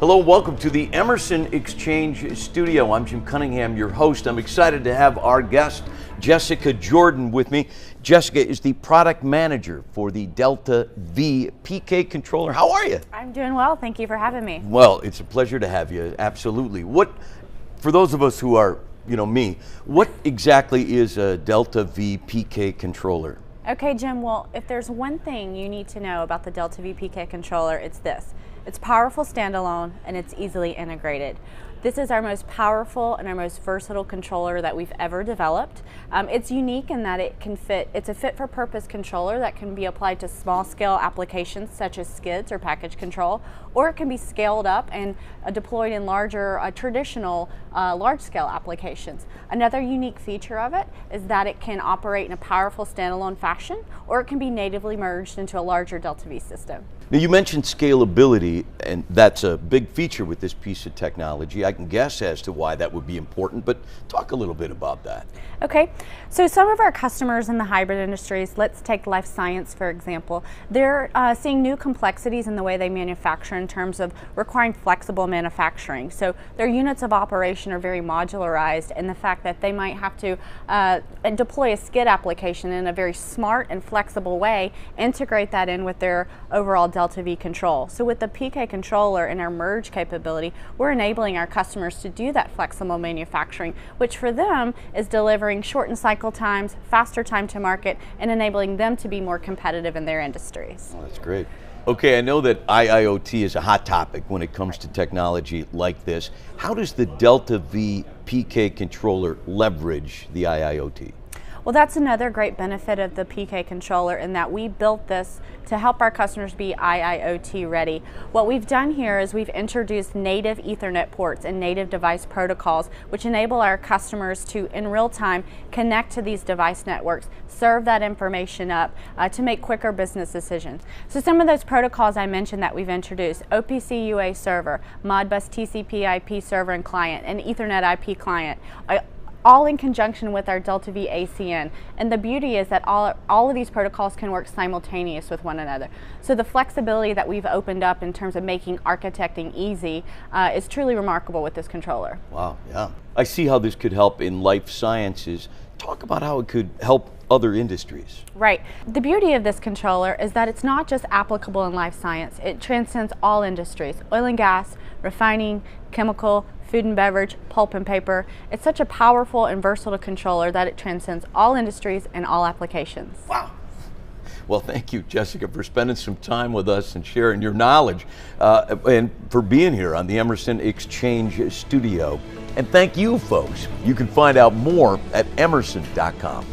Hello, welcome to the Emerson Exchange Studio. I'm Jim Cunningham, your host. I'm excited to have our guest, Jessica Jordan, with me. Jessica is the product manager for the DeltaV PK Controller. How are you? I'm doing well. Thank you for having me. Well, it's a pleasure to have you, absolutely. For those of us who are, me, what exactly is a DeltaV PK Controller? Okay, Jim, well, if there's one thing you need to know about the DeltaV PK Controller, it's this. It's powerful standalone and it's easily integrated. This is our most powerful and our most versatile controller that we've ever developed. It's unique in that it's a fit-for-purpose controller that can be applied to small-scale applications such as skids or package control, or it can be scaled up and deployed in larger, traditional large-scale applications. Another unique feature of it is that it can operate in a powerful standalone fashion, or it can be natively merged into a larger DeltaV system. Now, you mentioned scalability, and that's a big feature with this piece of technology. I can guess as to why that would be important, but talk a little bit about that. Okay, so some of our customers in the hybrid industries, let's take life science for example, they're seeing new complexities in the way they manufacture in terms of requiring flexible manufacturing. So their units of operation are very modularized, and the fact that they might have to deploy a skid application in a very smart and flexible way, integrate that in with their overall DeltaV control. So with the PK controller and our merge capability, we're enabling our customers to do that flexible manufacturing, which for them is delivering shortened cycle times, faster time to market, and enabling them to be more competitive in their industries. Oh, that's great. Okay, I know that IIoT is a hot topic when it comes to technology like this. How does the DeltaV PK controller leverage the IIoT? Well, that's another great benefit of the PK controller in that we built this to help our customers be IIoT ready. What we've done here is we've introduced native Ethernet ports and native device protocols which enable our customers to, in real time, connect to these device networks, serve that information up to make quicker business decisions. So some of those protocols I mentioned that we've introduced, OPC UA server, Modbus TCP IP server and client, and Ethernet IP client, all in conjunction with our DeltaV ACN. And the beauty is that all of these protocols can work simultaneous with one another. So the flexibility that we've opened up in terms of making architecting easy is truly remarkable with this controller. Wow, yeah. I see how this could help in life sciences. Talk about how it could help other industries. Right. The beauty of this controller is that it's not just applicable in life science. It transcends all industries: oil and gas, refining, chemical, food and beverage, pulp and paper. It's such a powerful and versatile controller that it transcends all industries and all applications. Wow. Well, thank you, Jessica, for spending some time with us and sharing your knowledge and for being here on the Emerson Exchange Studio. And thank you, folks. You can find out more at emerson.com.